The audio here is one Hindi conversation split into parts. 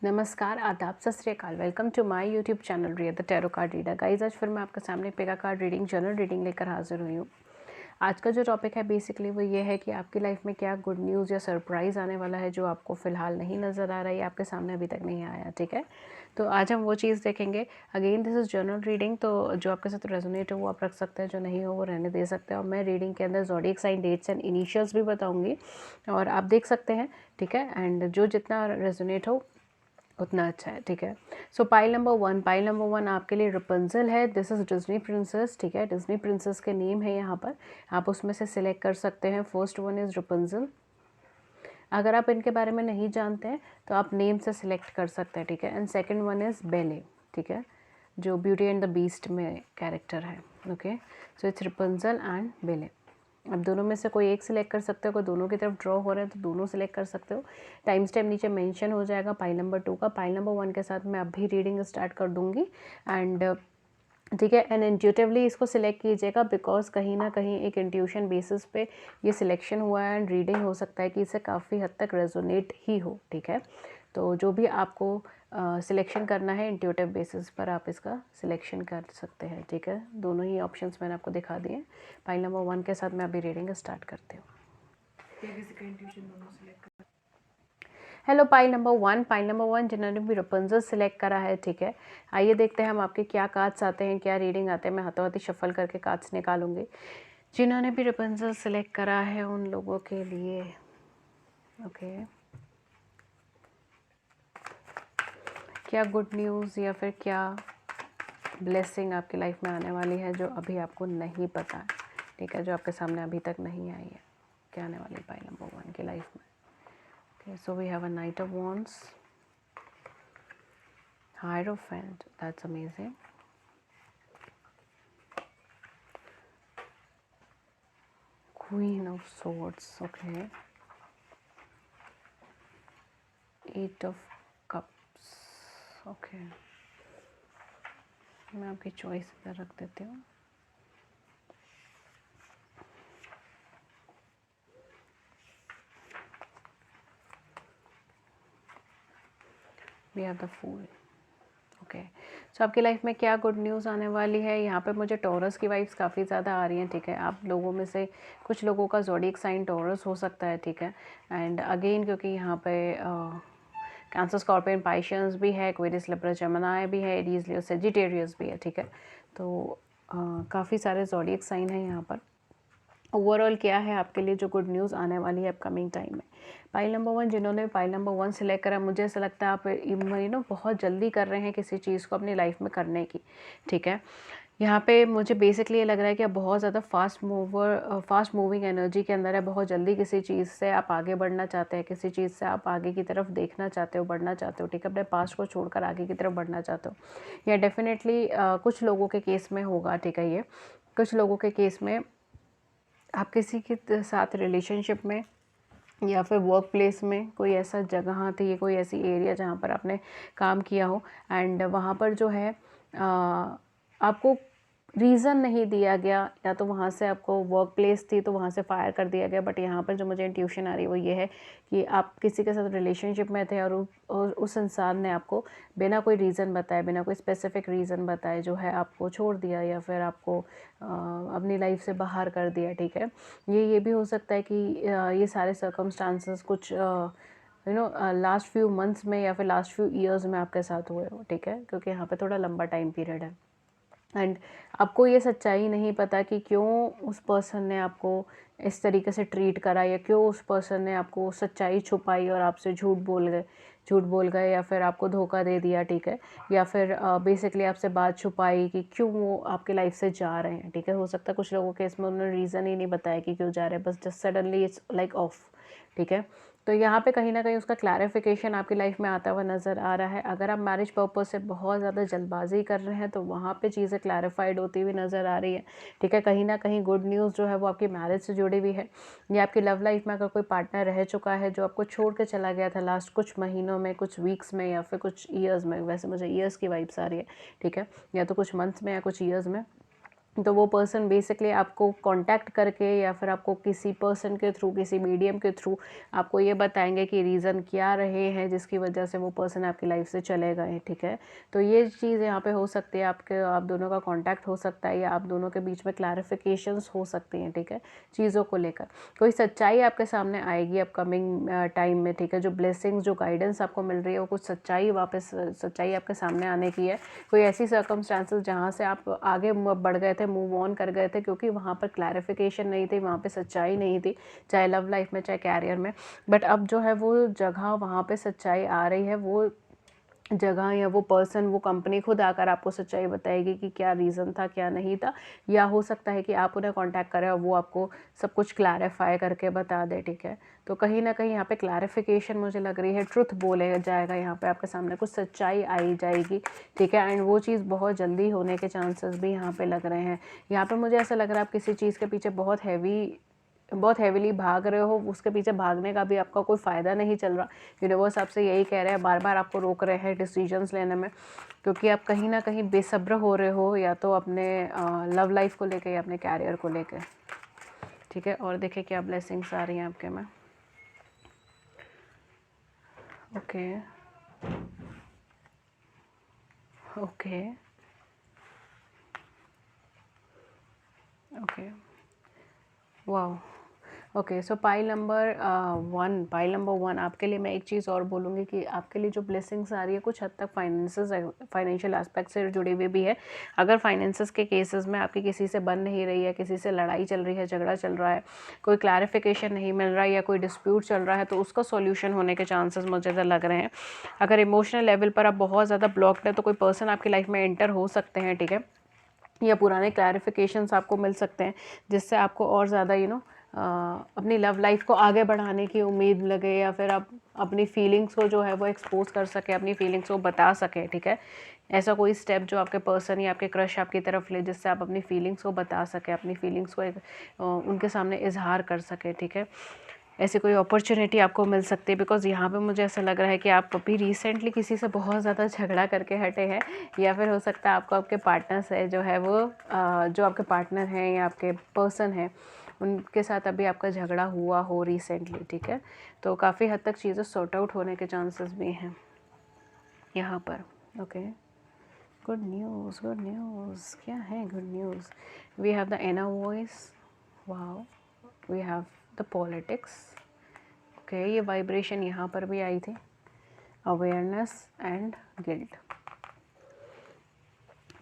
नमस्कार, आदाब, सत श्री अकाल। Welcome to my YouTube channel Riya the tarot card reader. Guys, आज फिर मैं आपके सामने pick a card reading, general reading लेकर हाजिर हुई हूँ। आज का जो टॉपिक है बेसिकली वो ये है कि आपकी लाइफ में क्या गुड न्यूज़ या सरप्राइज़ आने वाला है जो आपको फ़िलहाल नहीं नज़र आ रहा है या आपके सामने अभी तक नहीं आया। ठीक है, तो आज हम वो चीज़ देखेंगे। Again this is general reading, तो जो आपके साथ रेजोनेट हो वो आप रख सकते हैं, जो नहीं हो वो रहने दे सकते हैं। और मैं रीडिंग के अंदर zodiac sign, dates and initials भी बताऊँगी और आप देख सकते हैं। ठीक है, एंड जो जितना रेजोनेट हो उतना अच्छा है। ठीक है, सो पाइल नंबर वन आपके लिए रपुंज़ल है। This is Disney princess. ठीक है, डिज्नी प्रिंसेस के नेम है यहाँ पर, आप उसमें से सिलेक्ट कर सकते हैं। First one is Rapunzel. अगर आप इनके बारे में नहीं जानते हैं तो आप नेम से सिलेक्ट कर सकते हैं। ठीक है, एंड सेकंड वन इज़ बेले। ठीक है, जो ब्यूटी एंड द बीस्ट में कैरेक्टर है। ओके, सो इट्स रपुंज़ल एंड बेले। अब दोनों में से कोई एक सिलेक्ट कर सकते हो। अगर दोनों की तरफ ड्रॉ हो रहे हैं तो दोनों सिलेक्ट कर सकते हो। टाइम स्टैम्प नीचे मेंशन हो जाएगा पाइल नंबर 2 का। पाइल नंबर 1 के साथ मैं अभी रीडिंग स्टार्ट कर दूंगी एंड ठीक है, एंड इंट्यूटिवली इसको सिलेक्ट कीजिएगा बिकॉज कहीं ना कहीं एक इंट्यूशन बेसिस पे ये सिलेक्शन हुआ है एंड रीडिंग हो सकता है कि इसे काफ़ी हद तक रेजोनेट ही हो। ठीक है, तो जो भी आपको सिलेक्शन करना है इंट्यूटिव बेसिस पर आप इसका सिलेक्शन कर सकते हैं। ठीक है, दोनों ही ऑप्शंस मैंने आपको दिखा दिए। पाइल नंबर 1 के साथ मैं अभी रीडिंग स्टार्ट करती हूँ। हेलो पाइल नंबर वन जिन्होंने भी रपुंज़ल सिलेक्ट करा है। ठीक है, आइए देखते हैं हम आपके क्या कार्ड्स आते हैं, क्या रीडिंग आते हैं। मैं हाथों हाथी शफल करके कार्ड्स निकालूंगी। जिन्होंने भी रपुंज़ल सिलेक्ट करा है उन लोगों के लिए ओके क्या गुड न्यूज़ या फिर क्या ब्लेसिंग आपकी लाइफ में आने वाली है जो अभी आपको नहीं पता है। ठीक है, जो आपके सामने अभी तक नहीं आई है, क्या आने वाली है पाइल नंबर 1 की लाइफ में। Okay, so we have a Knight of Wands, Hierophant, that's amazing. Queen of Swords, okay. Eight of Cups, okay. मैं आपकी चॉइस पर रख देती हूँ। We have the Fool. Okay, so आपकी लाइफ में क्या गुड न्यूज़ आने वाली है। यहाँ पे मुझे टॉरस की वाइब्स काफ़ी ज़्यादा आ रही हैं। ठीक है, आप लोगों में से कुछ लोगों का ज़ोडिएक साइन टॉरस हो सकता है। ठीक है, एंड अगेन क्योंकि यहाँ पे कैंसर, स्कॉर्पियन, पाइशियंस भी है, एक्वेरियस, लिब्रा, जेमिनी भी है, एरीज, लियो, सेजिटेरियस भी है। ठीक है, तो काफ़ी सारे ज़ोडिएक साइन हैं यहाँ पर। ओवरऑल क्या है आपके लिए जो गुड न्यूज़ आने वाली है अपकमिंग टाइम में। पाइल नंबर 1 जिन्होंने पाइल नंबर 1 सिलेक्ट करा, मुझे ऐसा लगता है आप बहुत जल्दी कर रहे हैं किसी चीज़ को अपनी लाइफ में करने की। ठीक है, यहाँ पे मुझे बेसिकली ये लग रहा है कि आप बहुत ज़्यादा फास्ट मूविंग एनर्जी के अंदर है। बहुत जल्दी किसी चीज़ से आप आगे बढ़ना चाहते हैं, किसी चीज़ से आप आगे की तरफ देखना चाहते हो, बढ़ना चाहते हो। ठीक है, अपने पास्ट को छोड़कर आगे की तरफ बढ़ना चाहते हो। या डेफिनेटली कुछ लोगों के केस में होगा। ठीक है, ये कुछ लोगों के केस में आप किसी के साथ रिलेशनशिप में या फिर वर्क प्लेस में कोई ऐसा जगह थी, कोई ऐसी एरिया जहाँ पर आपने काम किया हो एंड वहाँ पर जो है आपको रीज़न नहीं दिया गया, या तो वहाँ से आपको वर्क प्लेस थी तो वहाँ से फायर कर दिया गया। बट यहाँ पर जो मुझे इंट्यूशन आ रही है वो ये है कि आप किसी के साथ रिलेशनशिप में थे और उस इंसान ने आपको बिना कोई रीज़न बताए, बिना कोई स्पेसिफिक रीज़न बताए जो है आपको छोड़ दिया या फिर आपको अपनी लाइफ से बाहर कर दिया। ठीक है, ये भी हो सकता है कि ये सारे सर्कमस्टांसेस कुछ लास्ट फ्यू मंथ्स में या फिर लास्ट फ्यू ईयर्स में आपके साथ हुए हो। ठीक है, क्योंकि यहाँ पे थोड़ा लंबा टाइम पीरियड है एंड आपको ये सच्चाई नहीं पता कि क्यों उस पर्सन ने आपको इस तरीके से ट्रीट करा, या क्यों उस पर्सन ने आपको सच्चाई छुपाई और आपसे झूठ बोल गए या फिर आपको धोखा दे दिया। ठीक है, या फिर बेसिकली आपसे बात छुपाई कि क्यों वो आपके लाइफ से जा रहे हैं। ठीक है, हो सकता है कुछ लोगों के इसमें उन्होंने रीज़न ही नहीं बताया कि क्यों जा रहे हैं, बस just suddenly it's like of. ठीक है, तो यहाँ पे कहीं ना कहीं उसका क्लैरिफिकेशन आपकी लाइफ में आता हुआ नज़र आ रहा है। अगर आप मैरिज पर्पज़ से बहुत ज़्यादा जल्दबाजी कर रहे हैं तो वहाँ पे चीज़ें क्लैरिफाइड होती हुई नज़र आ रही है। ठीक है, कहीं ना कहीं गुड न्यूज़ जो है वो आपकी मैरिज से जुड़ी हुई है, या आपकी लव लाइफ में अगर कोई पार्टनर रह चुका है जो आपको छोड़ के चला गया था लास्ट कुछ महीनों में, कुछ वीक्स में या फिर कुछ ईयर्स में। वैसे मुझे ईयर्स की वाइब्स आ रही है। ठीक है, या तो कुछ मंथ्स में या कुछ ईयर्स में। तो वो पर्सन बेसिकली आपको कांटेक्ट करके या फिर आपको किसी पर्सन के थ्रू, किसी मीडियम के थ्रू आपको ये बताएंगे कि रीज़न क्या रहे हैं जिसकी वजह से वो पर्सन आपकी लाइफ से चले गए, ठीक है। तो ये चीज़ यहाँ पे हो सकती है, आप दोनों का कांटेक्ट हो सकता है या आप दोनों के बीच में क्लैरिफिकेशंस हो सकती हैं, ठीक है, चीज़ों को लेकर। कोई सच्चाई आपके सामने आएगी अपकमिंग टाइम में, ठीक है। जो ब्लेसिंग्स, जो गाइडेंस आपको मिल रही है वो कुछ सच्चाई आपके सामने आने की है। कोई ऐसी सर्कमस्टांसेस जहाँ से आप आगे बढ़ गए थे, मूव ऑन कर गए थे, क्योंकि वहाँ पर क्लैरिफिकेशन नहीं थी, वहाँ पे सच्चाई नहीं थी, चाहे लव लाइफ में चाहे कैरियर में। बट अब जो है वो जगह, वहाँ पे सच्चाई आ रही है, वो जगह या वो पर्सन, वो कंपनी खुद आकर आपको सच्चाई बताएगी कि क्या रीज़न था, क्या नहीं था। या हो सकता है कि आप उन्हें कांटेक्ट करें और वो आपको सब कुछ क्लैरिफाई करके बता दे, ठीक है। तो कहीं ना कहीं यहाँ पे क्लैरिफिकेशन मुझे लग रही है, ट्रुथ बोले जाएगा यहाँ पे, आपके सामने कुछ सच्चाई आई जाएगी, ठीक है। एंड वो चीज़ बहुत जल्दी होने के चांसेस भी यहाँ पे लग रहे हैं। यहाँ पे मुझे ऐसा लग रहा है आप किसी चीज़ के पीछे बहुत हैवीली भाग रहे हो, उसके पीछे भागने का भी आपका कोई फ़ायदा नहीं चल रहा। यूनिवर्स आपसे यही कह रहे हैं, बार बार आपको रोक रहे हैं डिसीजंस लेने में, क्योंकि आप कहीं ना कहीं बेसब्र हो रहे हो, या तो अपने लव लाइफ को लेके या अपने कैरियर को लेके, ठीक है। और देखिए क्या ब्लेसिंग्स आ रही हैं आपके में। ओके ओके ओके, वाह। ओके, सो पाइल नंबर वन आपके लिए मैं एक चीज़ और बोलूँगी कि आपके लिए जो ब्लेसिंग्स आ रही है कुछ हद तक फाइनेंशियल एस्पेक्ट से जुड़ी हुई भी है। अगर फाइनेंसेस के केसेस में आपकी किसी से बन नहीं रही है, किसी से लड़ाई चल रही है, झगड़ा चल रहा है, कोई क्लैरिफिकेशन नहीं मिल रहा है या कोई डिस्प्यूट चल रहा है, तो उसका सॉल्यूशन होने के चांसेस मुझे तो लग रहे हैं। अगर इमोशनल लेवल पर आप बहुत ज़्यादा ब्लॉक्ड है तो कोई पर्सन आपकी लाइफ में एंटर हो सकते हैं, ठीक है, या पुराने क्लैरिफिकेशंस आपको मिल सकते हैं जिससे आपको और ज़्यादा अपनी लव लाइफ को आगे बढ़ाने की उम्मीद लगे, या फिर आप अपनी फीलिंग्स को जो है वो एक्सपोज कर सके, अपनी फीलिंग्स को बता सके, ठीक है। ऐसा कोई स्टेप जो आपके पर्सन या आपके क्रश आपकी तरफ ले, जिससे आप अपनी फीलिंग्स को बता सके, अपनी फीलिंग्स को उनके सामने इजहार कर सके, ठीक है। ऐसी कोई अपॉर्चुनिटी आपको मिल सकती है, बिकॉज़ यहाँ पे मुझे ऐसा लग रहा है कि आप अभी रिसेंटली किसी से बहुत ज़्यादा झगड़ा करके हटे हैं, या फिर हो सकता है आपको आपके पार्टनर से जो है वो जो आपके पार्टनर हैं या आपके पर्सन हैं उनके साथ अभी आपका झगड़ा हुआ हो रिसेंटली, ठीक है। तो काफ़ी हद तक चीज़ें सॉर्ट आउट होने के चांसेस भी हैं यहाँ पर। ओके, गुड न्यूज़ क्या है good news? We have the inner voice, wow, we have the politics. Okay, ये वाइब्रेशन यहाँ पर भी आई थी, awareness and guilt.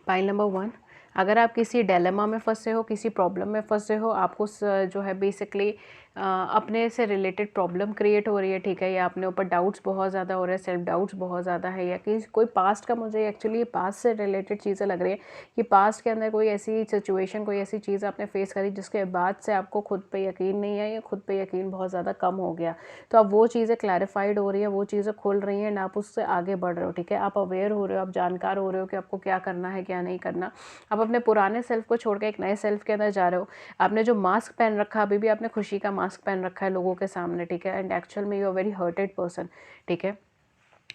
Pile number one, अगर आप किसी डिलेमा में फंसे हो, किसी प्रॉब्लम में फंसे हो, आपको जो है बेसिकली अपने से रिलेटेड प्रॉब्लम क्रिएट हो रही है, ठीक है, या अपने ऊपर डाउट्स बहुत ज़्यादा हो रहे हैं, सेल्फ डाउट्स बहुत ज़्यादा है, या कि कोई पास्ट का, मुझे एक्चुअली पास्ट से रिलेटेड चीज़ें लग रही है कि पास्ट के अंदर कोई ऐसी सिचुएशन, कोई ऐसी चीज़ आपने फेस करी जिसके बाद से आपको खुद पे यकीन नहीं है या खुद पे यकीन बहुत ज़्यादा कम हो गया। तो अब वो चीज़ें क्लैरिफाइड हो रही है, वो चीज़ें खुल रही हैं, आप उससे आगे बढ़ रहे हो, ठीक है। आप अवेयर हो रहे हो, आप जानकार हो रहे हो कि आपको क्या करना है, क्या नहीं करना। आप अपने पुराने सेल्फ को छोड़ के एक नए सेल्फ के अंदर जा रहे हो। आपने जो मास्क पहन रखा, अभी भी आपने खुशी का मास्क पहन रखा है लोगों के सामने, ठीक है, एंड एक्चुअल में you are very hurted person, ठीक है।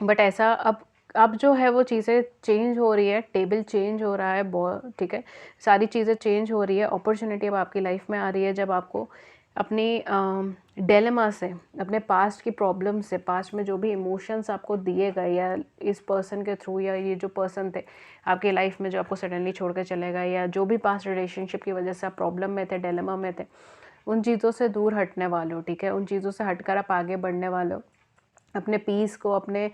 बट ऐसा अब जो है वो चीज़ें चेंज हो रही है, टेबल चेंज हो रहा है बहुत, ठीक है, सारी चीज़ें चेंज हो रही है। अपॉर्चुनिटी अब आपकी लाइफ में आ रही है जब आपको अपनी डिलेमा से, अपने पास्ट की प्रॉब्लम से, पास्ट में जो भी इमोशंस आपको दिए गए या इस पर्सन के थ्रू, या ये जो पर्सन थे आपकी लाइफ में जो आपको सडनली छोड़ के चले गए, या जो भी पास्ट रिलेशनशिप की वजह से आप प्रॉब्लम में थे, डिलेमा में थे, उन चीज़ों से दूर हटने वाले हो, ठीक है। उन चीज़ों से हटकर आप आगे बढ़ने वाले हो, अपने पीस को, अपने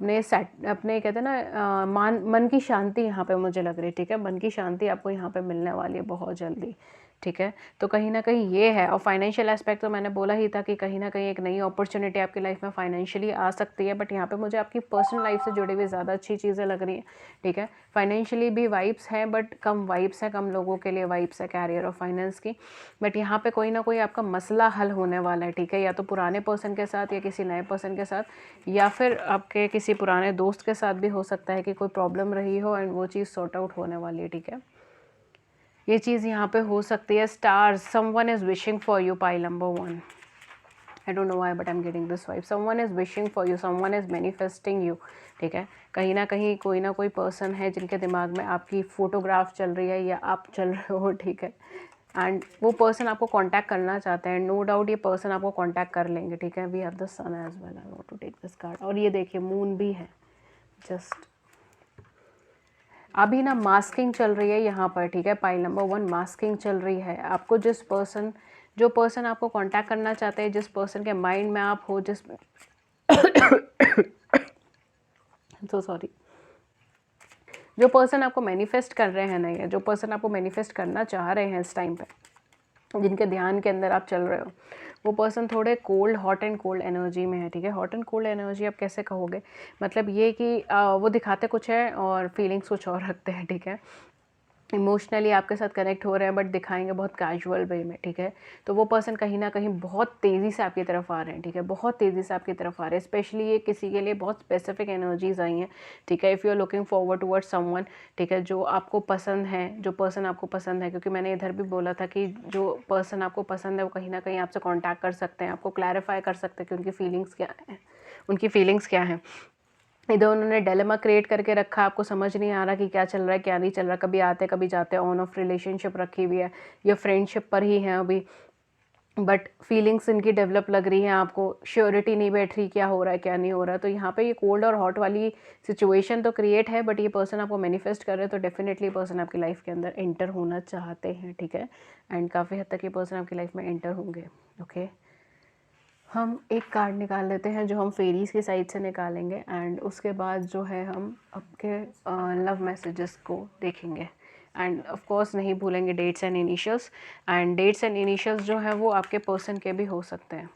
कहते हैं ना मन की शांति यहाँ पे मुझे लग रही है, ठीक है। मन की शांति आपको यहाँ पे मिलने वाली है बहुत जल्दी, ठीक है। तो कहीं ना कहीं ये है। और फाइनेंशियल एस्पेक्ट तो मैंने बोला ही था कि कहीं ना कहीं एक नई अपॉर्चुनिटी आपकी लाइफ में फाइनेंशियली आ सकती है, बट यहाँ पे मुझे आपकी पर्सनल लाइफ से जुड़ी हुई ज़्यादा अच्छी चीज़ें लग रही हैं, ठीक है। फाइनेंशियली भी वाइब्स हैं, बट कम वाइब्स हैं, कम लोगों के लिए वाइब्स है कैरियर और फाइनेंस की। बट यहाँ पे कोई ना कोई आपका मसला हल होने वाला है, ठीक है, या तो पुराने पर्सन के साथ या किसी नए पर्सन के साथ, या फिर आपके किसी पुराने दोस्त के साथ भी हो सकता है कि कोई प्रॉब्लम रही हो एंड वो चीज़ सॉर्ट आउट होने वाली है, ठीक है। ये चीज़ यहाँ पे हो सकती है। Stars, someone is wishing for you, pile number one, I don't know why but I am getting this vibe. Someone is wishing for you, someone is manifesting you, ठीक है। कहीं ना कहीं कोई ना कोई पर्सन है जिनके दिमाग में आपकी फ़ोटोग्राफ चल रही है या आप चल रहे हो, ठीक है। एंड वो पर्सन आपको कांटेक्ट करना चाहते हैं, नो डाउट ये पर्सन आपको कांटेक्ट कर लेंगे, ठीक है। We have the sun as well, I want to take this card. और ये देखिए मून भी है। जस्ट अभी ना मास्किंग चल रही है यहाँ पर, ठीक है। पाइल नंबर 1 मास्किंग चल रही है। आपको जो पर्सन आपको कांटेक्ट करना चाहते हैं, जिस पर्सन के माइंड में आप हो, जिस सो सॉरी, जो पर्सन आपको मैनिफेस्ट कर रहे हैं ना, या जो पर्सन आपको मैनिफेस्ट करना चाह रहे हैं इस टाइम पे, जिनके ध्यान के अंदर आप चल रहे हो, वो पर्सन थोड़े cold, hot and cold energy में है, ठीक है। हॉट एंड कोल्ड एनर्जी आप कैसे कहोगे, मतलब ये कि वो दिखाते कुछ है और फीलिंग्स कुछ और रखते हैं, ठीक है। इमोशनली आपके साथ कनेक्ट हो रहे हैं बट दिखाएंगे बहुत कैजुअल वे में, ठीक है। तो वो पर्सन कहीं ना कहीं बहुत तेज़ी से आपकी तरफ आ रहे हैं, ठीक है। बहुत तेज़ी से आपकी तरफ आ रहे हैं। स्पेशली ये किसी के लिए बहुत स्पेसिफिक एनर्जीज आई हैं, ठीक है। If you are looking forward toward someone, ठीक है, जो आपको पसंद है, जो पर्सन आपको पसंद है, क्योंकि मैंने इधर भी बोला था कि जो पर्सन आपको पसंद है वो कहीं ना कहीं आपसे कॉन्टैक्ट कर सकते हैं, आपको क्लैरिफाई कर सकते हैं कि उनकी फीलिंग्स क्या हैं, उनकी फीलिंग्स क्या हैं। इधर उन्होंने डिलेमा क्रिएट करके रखा, आपको समझ नहीं आ रहा कि क्या चल रहा है क्या नहीं चल रहा, कभी आते कभी जाते, ऑन ऑफ रिलेशनशिप रखी हुई है या फ्रेंडशिप पर ही है अभी, बट फीलिंग्स इनकी डेवलप लग रही हैं आपको, श्योरिटी नहीं बैठ रही क्या हो रहा है क्या नहीं हो रहा है। तो यहाँ पे ये कोल्ड और हॉट वाली सिचुएशन तो क्रिएट है, बट ये पर्सन आपको मैनिफेस्ट कर रहे हैं, तो डेफिनेटली पर्सन आपकी लाइफ के अंदर एंटर होना चाहते हैं, ठीक है। एंड काफ़ी हद तक ये पर्सन आपकी लाइफ में एंटर होंगे, ओके। हम एक कार्ड निकाल लेते हैं जो हम फेरीज़ की साइड से निकालेंगे, एंड उसके बाद जो है हम आपके लव मैसेजेस को देखेंगे। एंड ऑफ कोर्स नहीं भूलेंगे dates and initials, and dates and initials जो है वो आपके पर्सन के भी हो सकते हैं।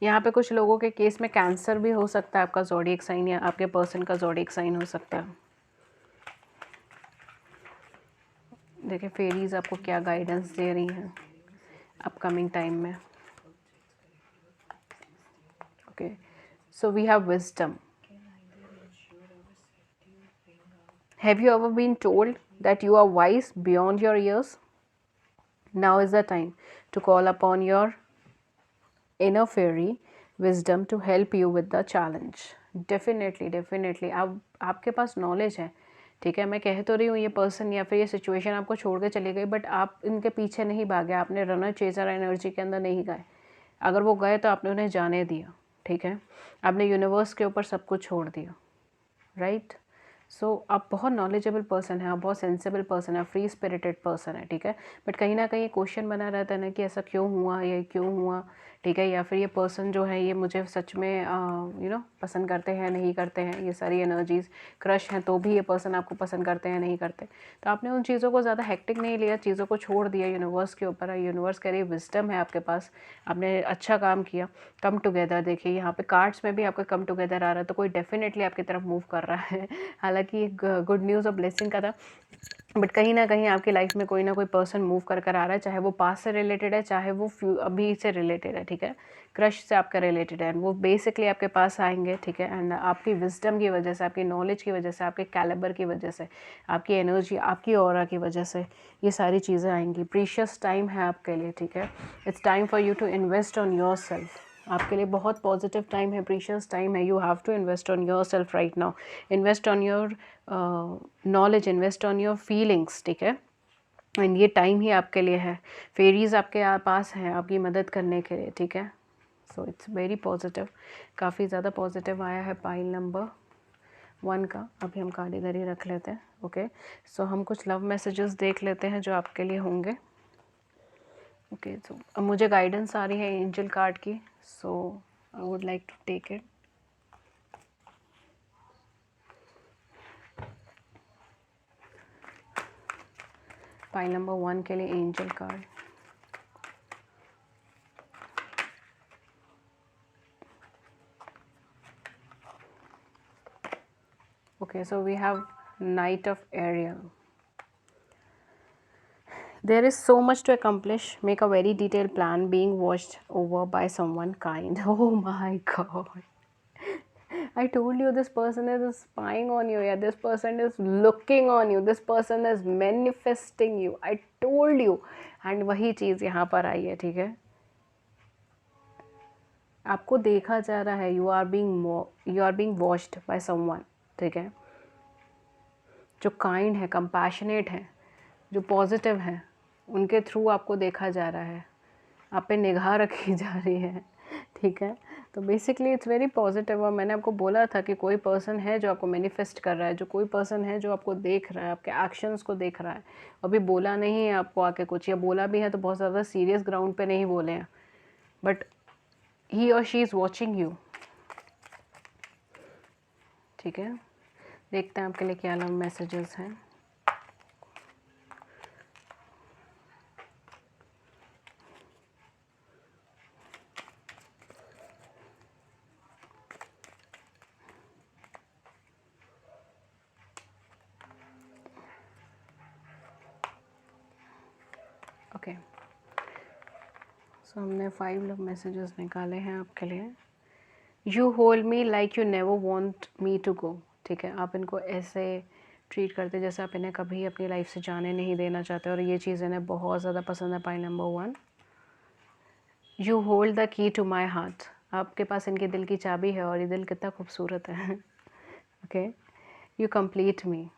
यहाँ पे कुछ लोगों के केस में कैंसर भी हो सकता है आपका ज़ोडिएक साइन, या आपके पर्सन का ज़ोडिएक साइन हो सकता है। देखिए फेरीज़ आपको क्या गाइडेंस दे रही हैं अपकमिंग टाइम में, okay. So we have wisdom. Have you ever been told that you are wise beyond your years? Now is the time to call upon your inner fairy wisdom to help you with the challenge. Definitely आपके पास नॉलेज है, ठीक है। मैं कह तो रही हूँ ये पर्सन या फिर ये सिचुएशन आपको छोड़ के चली गई, बट आप इनके पीछे नहीं भागे, आपने रनर चेजर एनर्जी के अंदर नहीं गए। अगर वो गए तो आपने उन्हें जाने दिया, ठीक है। आपने यूनिवर्स के ऊपर सब कुछ छोड़ दिया, राइट। सो आप बहुत नॉलेजेबल पर्सन है, आप बहुत सेंसिबल पर्सन है, फ्री स्पिरिटेड पर्सन है, ठीक है। बट कहीं ना कहीं क्वेश्चन बना रहता है ना कि ऐसा क्यों हुआ, ये क्यों हुआ, ठीक है। या फिर ये पर्सन जो है ये मुझे सच में पसंद करते हैं नहीं करते हैं, ये सारी एनर्जीज क्रश हैं तो भी ये पर्सन आपको पसंद करते हैं नहीं करते। तो आपने उन चीज़ों को ज़्यादा हेक्टिक नहीं लिया, चीज़ों को छोड़ दिया यूनिवर्स के ऊपर। यूनिवर्स कह रही विजडम है आपके पास, आपने अच्छा काम किया। कम टुगेदर, देखिए यहाँ पे कार्ड्स में भी आपका कम टुगेदर आ रहा है, तो कोई डेफिनेटली आपकी तरफ मूव कर रहा है। हालांकि एक गुड न्यूज़ और ब्लेसिंग का था, बट कहीं ना कहीं आपकी लाइफ में कोई ना कोई पर्सन मूव कर आ रहा है, चाहे वो पास से रिलेटेड है, चाहे वो अभी से रिलेटेड है, ठीक है। क्रश से आपका रिलेटेड है, वो बेसिकली आपके पास आएंगे, ठीक है। एंड आपकी विजडम की वजह से, आपकी नॉलेज की वजह से, आपके कैलिबर की वजह से, आपकी एनर्जी, आपकी ऑरा की वजह से ये सारी चीज़ें आएंगी। प्रीशियस टाइम है आपके लिए, ठीक है। It's time for you to invest on your self. आपके लिए बहुत पॉजिटिव टाइम है, प्रीशियस टाइम है। You have to invest on your self right now, invest on your knowledge, invest on your feelings, ठीक है। एंड ये टाइम ही आपके लिए है। फेरीज आपके पास हैं आपकी मदद करने के लिए, ठीक है। सो इट्स वेरी पॉजिटिव, काफ़ी ज़्यादा पॉजिटिव आया है पाइल नंबर 1 का। अभी हम कार्ड इधर ही रख लेते हैं, ओके। सो हम कुछ लव मैसेजेस देख लेते हैं जो आपके लिए होंगे, ओके। सो अब मुझे गाइडेंस आ रही है एंजल कार्ड की, so I would like to take it. Pile number 1 के लिए angel card, okay, so we have Knight of Ariel. There is so much to accomplish. Make a very detailed plan, being watched over by someone kind. Oh my god, I told you this person is spying on you. Yeah, this person is looking on you, this person is manifesting you. I told you. And वही चीज़ यहाँ पर आई है, ठीक है। आपको देखा जा रहा है, you are being watched by someone, ठीक है। जो काइंड है, कंपैशनेट है, जो पॉजिटिव है, उनके थ्रू आपको देखा जा रहा है, आप पे निगाह रखी जा रही है, ठीक है। तो बेसिकली इट्स वेरी पॉजिटिव। और मैंने आपको बोला था कि कोई पर्सन है जो आपको मैनिफेस्ट कर रहा है, जो कोई पर्सन है जो आपको देख रहा है, आपके एक्शंस को देख रहा है। अभी बोला नहीं है आपको आके कुछ, या बोला भी है तो बहुत ज़्यादा सीरियस ग्राउंड पे नहीं बोले हैं, बट ही और शी इज़ वॉचिंग यू, ठीक है। देखते हैं आपके लिए क्या लव मैसेजेस हैं। ओके, सो हमने 5 लव मैसेजेस निकाले हैं आपके लिए। You hold me like you never want me to go, ठीक है। आप इनको ऐसे ट्रीट करते जैसे आप इन्हें कभी अपनी लाइफ से जाने नहीं देना चाहते, और ये चीज़ इन्हें बहुत ज़्यादा पसंद है। Pile number 1, you hold the key to my heart, आपके पास इनके दिल की चाबी है, और ये दिल कितना खूबसूरत है। Okay, you complete me,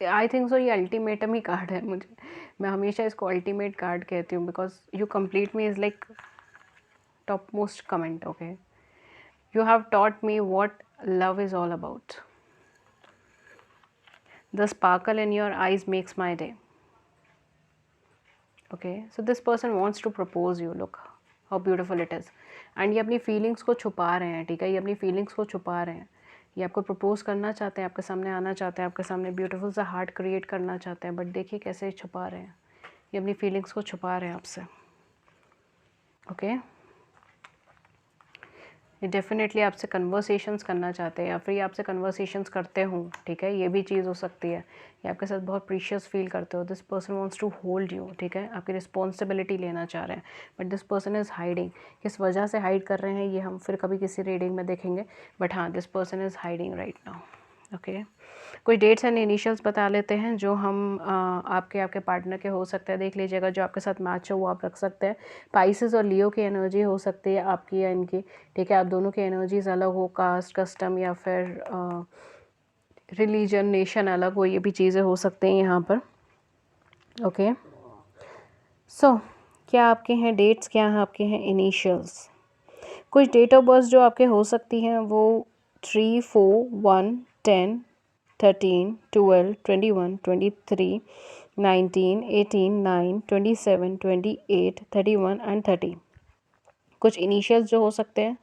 I think so ये अल्टीमेटम ही कार्ड है मुझे, मैं हमेशा इसको अल्टीमेट कार्ड कहती हूँ, because you complete me is like top most comment. Okay, you have taught me what love is all about. The sparkle in your eyes makes my day. Okay, so this person wants to propose you. Look how beautiful it is. And ये अपनी फीलिंग्स को छुपा रहे हैं, ठीक है। ये अपनी फीलिंग्स को छुपा रहे हैं, ये आपको प्रपोज करना चाहते हैं, आपके सामने आना चाहते हैं, आपके सामने ब्यूटीफुल सा हार्ट क्रिएट करना चाहते हैं, बट देखिए कैसे छुपा रहे हैं, ये अपनी फीलिंग्स को छुपा रहे हैं आपसे। ओके, ये डेफिनेटली आपसे कन्वर्सेशंस करना चाहते हैं, या फिर ये आपसे कन्वर्सेशंस करते हों, ठीक है। ये भी चीज़ हो सकती है, ये आपके साथ बहुत प्रीशियस फील करते हो। This person wants to hold you, ठीक है, आपकी रिस्पॉन्सिबिलिटी लेना चाह रहे हैं, but this person is hiding. किस वजह से हाइड कर रहे हैं ये हम फिर कभी किसी रीडिंग में देखेंगे, बट हाँ, this person is hiding right now. Okay, कोई डेट्स एंड इनिशियल्स बता लेते हैं जो हम आपके पार्टनर के हो सकते हैं, देख लीजिएगा। जो आपके साथ मैच हो वो आप रख सकते हैं। पाइसेस और लियो की एनर्जी हो सकती है आपकी या इनकी, ठीक है। आप दोनों की एनर्जीज अलग हो, कास्ट, कस्टम या फिर रिलीजन, नेशन अलग हो, ये भी चीज़ें हो सकती हैं यहाँ पर। ओके, सो क्या आपके हैं डेट्स, क्या हैं आपके हैं इनिशियल्स। कुछ डेट ऑफ बर्थ जो आपके हो सकती हैं वो 3, 4, 1, 10, 13, 12, 21, 23, 19, 18, 9, 27, 28, 31 एंड 30। कुछ इनिशियल्स जो हो सकते हैं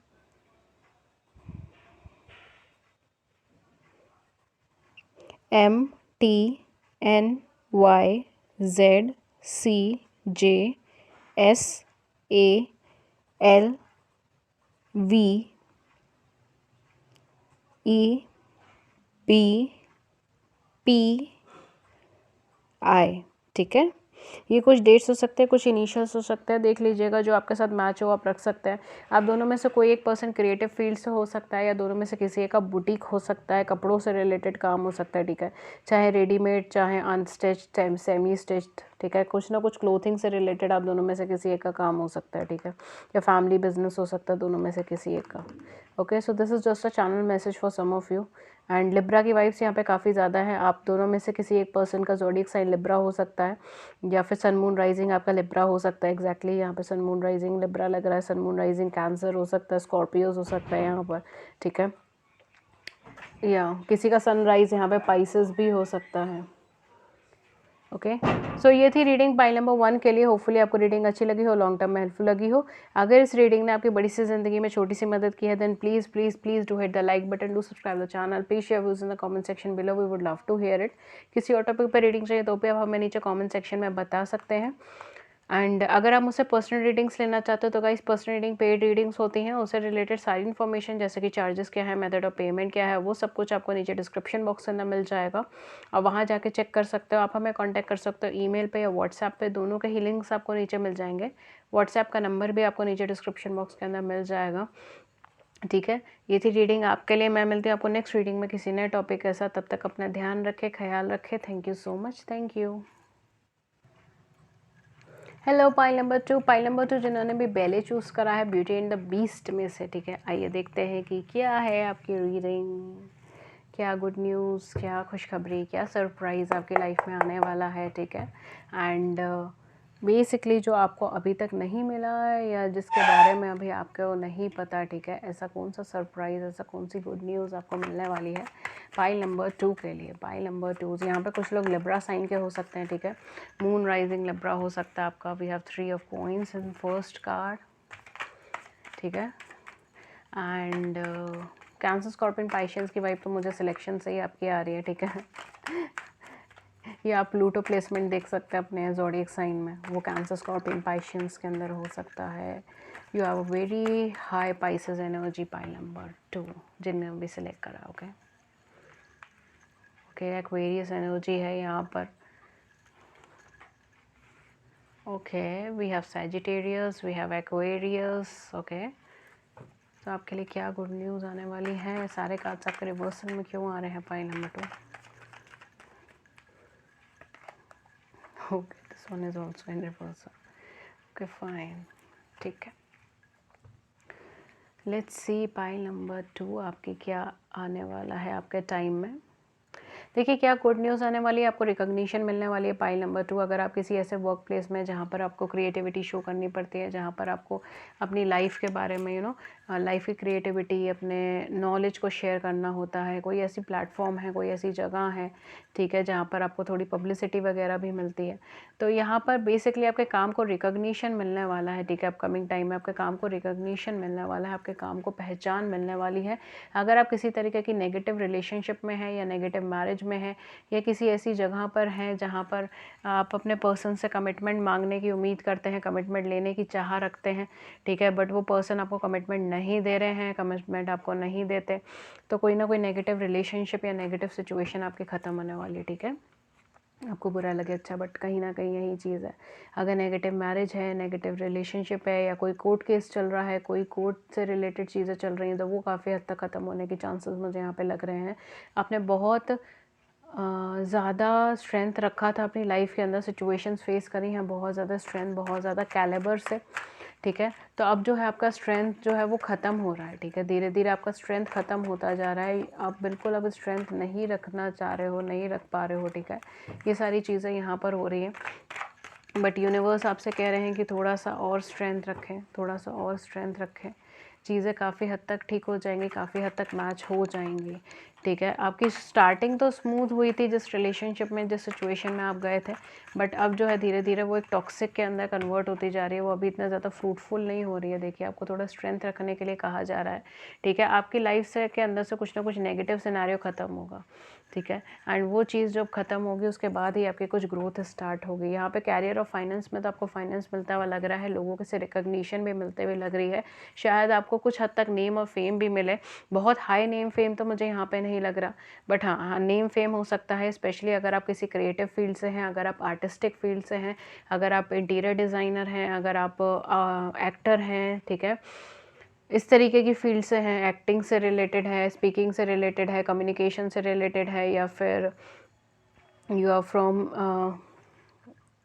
MTNYZCJSALVEPI, ठीक है। ये कुछ डेट्स हो सकते हैं, कुछ इनिशियल्स हो सकते हैं, देख लीजिएगा। जो आपके साथ मैच हो आप रख सकते हैं। आप दोनों में से कोई एक पर्सन क्रिएटिव फील्ड से हो सकता है, या दोनों में से किसी एक का बुटीक हो सकता है, कपड़ों से रिलेटेड काम हो सकता है, ठीक है। चाहे रेडीमेड, चाहे अनस्टिच्ड, सेमी स्टिच्ड, ठीक है। कुछ ना कुछ क्लोथिंग से रिलेटेड आप दोनों में से किसी एक का काम हो सकता है, ठीक है। या फैमिली बिजनेस हो सकता है दोनों में से किसी एक का। Okay, so this is just a channel message for some of you. And Libra की वाइब्स यहाँ पे काफ़ी ज़्यादा है। आप दोनों में से किसी एक पर्सन का ज़ोडिएक साइन लिब्रा हो सकता है, या फिर सन मून राइजिंग आपका लिब्रा हो सकता है। एग्जैक्टली यहाँ पे सन मून राइजिंग लिब्रा लग रहा है। सन मून राइजिंग कैंसर हो सकता है, स्कॉर्पियोज हो सकता है यहाँ पर, ठीक है। या किसी का सनराइज यहाँ पे पाइसेस भी हो सकता है। ओके, सो ये थी रीडिंग पाइल नंबर 1 के लिए। होपफुली आपको रीडिंग अच्छी लगी हो, लॉन्ग टर्म में हेल्पफुल लगी हो। अगर इस रीडिंग ने आपकी बड़ी सी ज़िंदगी में छोटी सी मदद की है, then please please please do hit the like button, do subscribe the channel, please share views in the comment section below, we would love to hear it. किसी और टॉपिक पर रीडिंग चाहिए तो भी आप हमें नीचे कॉमेंट सेक्शन में बता सकते हैं। एंड अगर आप मुझसे पर्सनल रीडिंग्स लेना चाहते हो तो guys, personal reading paid readings होती हैं, उससे रिलेटेड सारी इन्फॉर्मेशन जैसे कि चार्जेस क्या है, मेथड ऑफ पेमेंट क्या है, वो सब कुछ आपको नीचे डिस्क्रिप्शन बॉक्स के अंदर मिल जाएगा, और वहाँ जाके चेक कर सकते हो। आप हमें कांटेक्ट कर सकते हो ईमेल पे या व्हाट्सएप पे, दोनों के ही लिंक्स आपको नीचे मिल जाएंगे। व्हाट्सएप का नंबर भी आपको नीचे डिस्क्रिप्शन बॉक्स के अंदर मिल जाएगा, ठीक है। ये थी रीडिंग आपके लिए। मैं मिलती हूँ आपको नेक्स्ट रीडिंग में किसी नए टॉपिक के साथ। तब तक अपना ध्यान रखें, ख्याल रखें। Thank you so much, thank you. Hello pile number 2 जिन्होंने भी बैले चूज़ करा है ब्यूटी एंड द बीस्ट में से, ठीक है। आइए देखते हैं कि क्या है आपकी रीडिंग, क्या गुड न्यूज़, क्या खुशखबरी, क्या सरप्राइज़ आपकी लाइफ में आने वाला है, ठीक है। एंड बेसिकली जो आपको अभी तक नहीं मिला है या जिसके बारे में अभी आपको नहीं पता, ठीक है, ऐसा कौन सा सरप्राइज़, ऐसा कौन सी गुड न्यूज़ आपको मिलने वाली है पाइल नंबर 2 के लिए। पाइल नंबर 2 यहाँ पे कुछ लोग लिब्रा साइन के हो सकते हैं, ठीक है। मून राइजिंग लिब्रा हो सकता है आपका। We have 3 of coins in first card, ठीक है। एंड कैंसर स्कॉर्पियन पाइशियंस की वाइब तो मुझे सिलेक्शन से ही आपकी आ रही है, ठीक है। ये आप प्लूटो प्लेसमेंट देख सकते हैं अपने ज़ोडिएक साइन में, वो कैंसर स्कॉर्पियन पाइशियंस के अंदर हो सकता है। You have a very high Pisces energy pile number 2 जिनने भी सिलेक्ट करा, ओके। ओके, एक्वेरियस एनर्जी है यहाँ पर। Okay, we have Sagittarius, we have Aquarius, okay. तो आपके लिए क्या गुड न्यूज़ आने वाली है? सारे कार्ड्स आपके रिवर्सल में क्यों आ रहे हैं pile number 2? Okay, this one is also in reversal, okay fine, ठीक है। लेट्स सी पाइल नंबर 2 आपकी क्या आने वाला है आपके टाइम में। देखिए क्या गुड न्यूज़ आने वाली है, आपको रिकॉग्निशन मिलने वाली है पाइल नंबर 2। अगर आप किसी ऐसे वर्क प्लेस में जहाँ पर आपको क्रिएटिविटी शो करनी पड़ती है, जहाँ पर आपको अपनी लाइफ के बारे में लाइफ की क्रिएटिविटी, अपने नॉलेज को शेयर करना होता है, कोई ऐसी प्लेटफॉर्म है, कोई ऐसी जगह है, ठीक है, जहाँ पर आपको थोड़ी पब्लिसिटी वगैरह भी मिलती है, तो यहाँ पर बेसिकली आपके काम को रिकॉग्निशन मिलने वाला है, ठीक है। अपकमिंग टाइम में आपके काम को रिकॉग्निशन मिलने वाला है, आपके काम को पहचान मिलने वाली है। अगर आप किसी तरीके की नेगेटिव रिलेशनशिप में हैं या नेगेटिव मैरिज में हैं या किसी ऐसी जगह पर हैं जहाँ पर आप अपने पर्सन से कमिटमेंट मांगने की उम्मीद करते हैं, कमिटमेंट लेने की चाह रखते हैं, ठीक है, बट वो पर्सन आपको कमिटमेंट नहीं दे रहे हैं, कमिटमेंट आपको नहीं देते, तो कोई ना कोई नेगेटिव रिलेशनशिप या नेगेटिव सिचुएशन आपकी ख़त्म होने वाली है, ठीक है। आपको बुरा लगे अच्छा, बट कहीं ना कहीं यही चीज़ है। अगर नेगेटिव मैरिज है, नेगेटिव रिलेशनशिप है या कोई कोर्ट केस चल रहा है, कोई कोर्ट से रिलेटेड चीज़ें चल रही हैं, तो वो काफ़ी हद तक ख़त्म होने के चांसेस मुझे यहाँ पे लग रहे हैं। आपने बहुत ज़्यादा स्ट्रेंथ रखा था अपनी लाइफ के अंदर, सिचुएशंस फेस करी हैं बहुत ज़्यादा स्ट्रेंथ, बहुत ज़्यादा कैलिबर से, ठीक है। तो अब जो है आपका स्ट्रेंथ जो है वो ख़त्म हो रहा है, ठीक है। धीरे धीरे आपका स्ट्रेंथ ख़त्म होता जा रहा है, आप बिल्कुल अब स्ट्रेंथ नहीं रखना चाह रहे हो, नहीं रख पा रहे हो, ठीक है। ये सारी चीज़ें यहाँ पर हो रही हैं, बट यूनिवर्स आपसे कह रहे हैं कि थोड़ा सा और स्ट्रेंथ रखें, थोड़ा सा और स्ट्रेंथ रखें, चीज़ें काफ़ी हद तक ठीक हो जाएंगी, काफ़ी हद तक मैच हो जाएंगी, ठीक है। आपकी स्टार्टिंग तो स्मूथ हुई थी जिस रिलेशनशिप में, जिस सिचुएशन में आप गए थे, बट अब जो है धीरे धीरे वो एक टॉक्सिक के अंदर कन्वर्ट होती जा रही है, वो अभी इतना ज़्यादा फ्रूटफुल नहीं हो रही है। देखिए आपको थोड़ा स्ट्रेंथ रखने के लिए कहा जा रहा है, ठीक है। आपकी लाइफ से के अंदर से कुछ ना कुछ नेगेटिव सिनेरियो ख़त्म होगा, ठीक है। एंड वो चीज़ जब ख़त्म होगी उसके बाद ही आपकी कुछ ग्रोथ स्टार्ट होगी। यहाँ पे कैरियर और फाइनेंस में तो आपको फाइनेंस मिलता हुआ लग रहा है, लोगों के से रिकॉग्निशन भी मिलते हुए लग रही है, शायद आपको कुछ हद तक नेम और फेम भी मिले। बहुत हाई नेम फेम तो मुझे यहाँ पे नहीं लग रहा, बट हाँ नेम फेम हो सकता है, स्पेशली अगर आप किसी क्रिएटिव फील्ड से हैं, अगर आप आर्टिस्टिक फील्ड से हैं, अगर आप इंटीरियर डिज़ाइनर हैं, अगर आप एक्टर हैं, ठीक है, इस तरीके की फील्ड से हैं, एक्टिंग से रिलेटेड है, स्पीकिंग से रिलेटेड है, कम्युनिकेशन से रिलेटेड है, या फिर यू आर फ्रॉम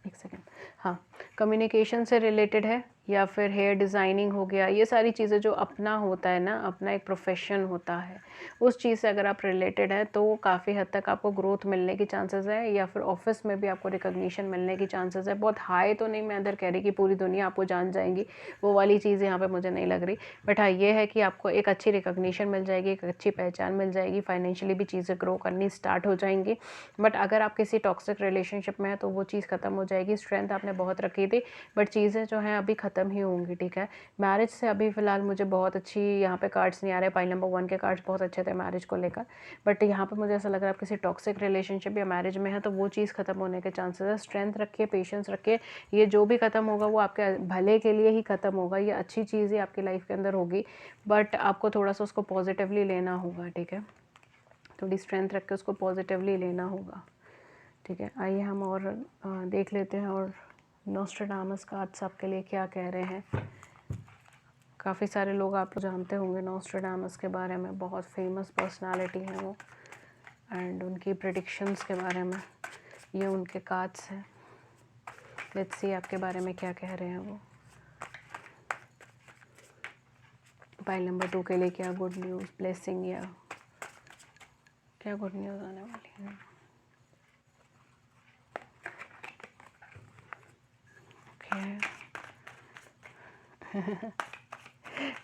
एक सेकेंड, हाँ, कम्युनिकेशन से रिलेटेड है, या फिर हेयर डिज़ाइनिंग हो गया, ये सारी चीज़ें जो अपना होता है ना, अपना एक प्रोफेशन होता है, उस चीज़ से अगर आप रिलेटेड है तो काफ़ी हद तक आपको ग्रोथ मिलने की चांसेस है, या फिर ऑफिस में भी आपको रिकॉग्निशन मिलने की चांसेस है। बहुत हाई तो नहीं मैं अंदर कह रही कि पूरी दुनिया आपको जान जाएंगी, वो वाली चीज़ यहाँ पर मुझे नहीं लग रही, बट हाँ ये है कि आपको एक अच्छी रिकॉग्निशन मिल जाएगी, एक अच्छी पहचान मिल जाएगी, फाइनेंशियली भी चीज़ें ग्रो करनी स्टार्ट हो जाएंगी। बट अगर आप किसी टॉक्सिक रिलेशनशिप में हैं तो वो चीज़ ख़त्म हो जाएगी। स्ट्रेंथ आपने बहुत रखी थी, बट चीज़ें जो हैं अभी ख़त्म ही होंगी, ठीक है। मैरिज से अभी फ़िलहाल मुझे बहुत अच्छी यहाँ पे कार्ड्स नहीं आ रहे। पाइल नंबर 1 के कार्ड्स बहुत अच्छे थे मैरिज को लेकर, बट यहाँ पे मुझे ऐसा लग रहा है आप किसी टॉक्सिक रिलेशनशिप या मैरिज में है तो वो चीज़ ख़त्म होने के चांसेस है। स्ट्रेंथ रखिए, पेशेंस रखिए, ये जो भी ख़त्म होगा वो आपके भले के लिए ही ख़त्म होगा, ये अच्छी चीज़ ही आपकी लाइफ के अंदर होगी, बट आपको थोड़ा सा उसको पॉजिटिवली लेना होगा, ठीक है। थोड़ी स्ट्रेंथ रख के उसको पॉजिटिवली लेना होगा, ठीक है। आइए हम और देख लेते हैं और नोस्ट्राडामस कार्ड्स आपके लिए क्या कह रहे हैं। काफ़ी सारे लोग आप जानते होंगे नोस्ट्राडामस के बारे में, बहुत फेमस पर्सनालिटी हैं वो, एंड उनकी प्रेडिक्शंस के बारे में ये उनके कार्ड्स हैं। लेट्स सी आपके बारे में क्या कह रहे हैं वो। पाइल नंबर 2 के लिए क्या गुड न्यूज़, ब्लेसिंग या क्या गुड न्यूज़ आने वाली है।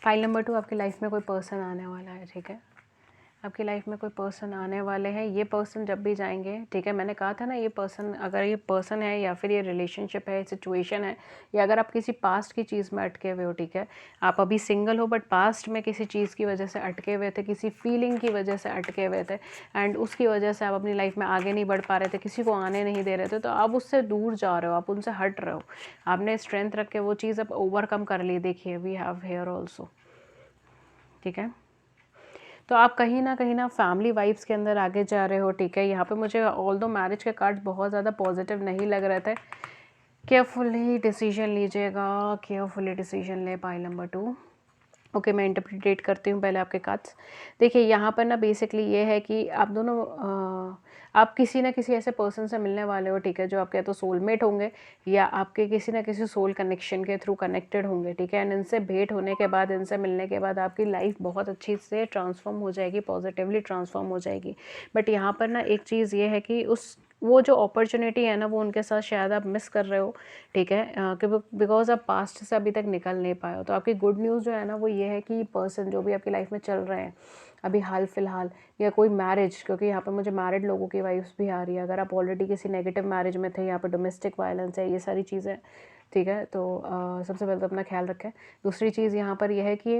फाइल नंबर 2 आपकी लाइफ में कोई पर्सन आने वाला है, ठीक है। आपकी लाइफ में कोई पर्सन आने वाले हैं। ये पर्सन जब भी जाएंगे, ठीक है, मैंने कहा था ना, ये पर्सन, अगर ये पर्सन है या फिर ये रिलेशनशिप है, सिचुएशन है, या अगर आप किसी पास्ट की चीज़ में अटके हुए हो, ठीक है, आप अभी सिंगल हो बट पास्ट में किसी चीज़ की वजह से अटके हुए थे, किसी फीलिंग की वजह से अटके हुए थे, एंड उसकी वजह से आप अपनी लाइफ में आगे नहीं बढ़ पा रहे थे, किसी को आने नहीं दे रहे थे, तो आप उससे दूर जा रहे हो, आप उनसे हट रहे हो। आपने स्ट्रेंथ रख के वो चीज़ अब ओवरकम कर ली। देखिए, वी हैव हेयर ऑल्सो, ठीक है। तो आप कहीं ना फैमिली वाइब्स के अंदर आगे जा रहे हो, ठीक है। यहाँ पे मुझे ऑल दो मैरिज के कार्ड्स बहुत ज़्यादा पॉजिटिव नहीं लग रहे थे। केयरफुली डिसीजन लीजिएगा, केयरफुली डिसीजन ले। पाइल नंबर 2, ओके, मैं इंटरप्रिटेट करती हूँ पहले आपके कार्ड्स। देखिए, यहाँ पर ना बेसिकली ये है कि आप दोनों आप किसी ना किसी ऐसे पर्सन से मिलने वाले हो, ठीक है, जो आपके या तो सोलमेट होंगे या आपके किसी ना किसी सोल कनेक्शन के थ्रू कनेक्टेड होंगे, ठीक है। एंड इनसे भेंट होने के बाद, इनसे मिलने के बाद आपकी लाइफ बहुत अच्छी से ट्रांसफॉर्म हो जाएगी, पॉजिटिवली ट्रांसफॉर्म हो जाएगी। बट यहाँ पर ना एक चीज़ ये है कि वो जो अपॉर्चुनिटी है ना, वो उनके साथ शायद आप मिस कर रहे हो, ठीक है, कि बिकॉज आप पास्ट से अभी तक निकल नहीं पाए हो। तो आपकी गुड न्यूज़ जो है ना, वो ये है कि पर्सन जो भी आपकी लाइफ में चल रहे हैं अभी हाल फिलहाल, या कोई मैरिज, क्योंकि यहाँ पे मुझे मैरिड लोगों की वाइफ्स भी आ रही है। अगर आप ऑलरेडी किसी नेगेटिव मैरिज में थे, यहाँ पे डोमेस्टिक वायलेंस है, ये सारी चीज़ें, ठीक है। तो सबसे पहले तो अपना ख्याल रखें। दूसरी चीज़ यहाँ पर यह है कि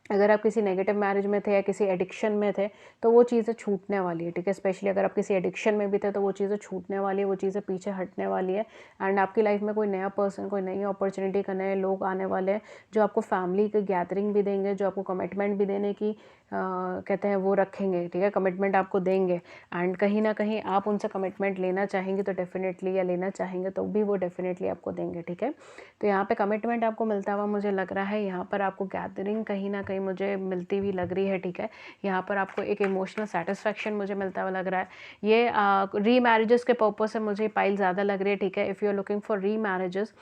अगर आप किसी नेगेटिव मैरिज में थे या किसी एडिक्शन में थे, तो वो चीज़ें छूटने वाली है, ठीक है। स्पेशली अगर आप किसी एडिक्शन में भी थे, तो वो चीज़ें छूटने वाली है, वो चीज़ें पीछे हटने वाली है। एंड आपकी लाइफ में कोई नया पर्सन, कोई नई अपॉर्चुनिटी का नए लोग आने वाले हैं, जो आपको फैमिली की गैदरिंग भी देंगे, जो आपको कमिटमेंट भी देने की कहते हैं वो रखेंगे, ठीक है, कमिटमेंट आपको देंगे। एंड कहीं ना कहीं आप उनसे कमिटमेंट लेना चाहेंगे तो डेफिनेटली, या लेना चाहेंगे तो भी वो डेफिनेटली आपको देंगे, ठीक है। तो यहाँ पे कमिटमेंट आपको मिलता हुआ मुझे लग रहा है। यहाँ पर आपको गैदरिंग कहीं ना कहीं मुझे मिलती हुई लग रही है, ठीक है। यहाँ पर आपको एक इमोशनल सेटिस्फैक्शन मुझे मिलता हुआ लग रहा है। ये री मैरिजेस के पर्पज से मुझे पाइल ज़्यादा लग रही है, ठीक है। If you are looking for remarriages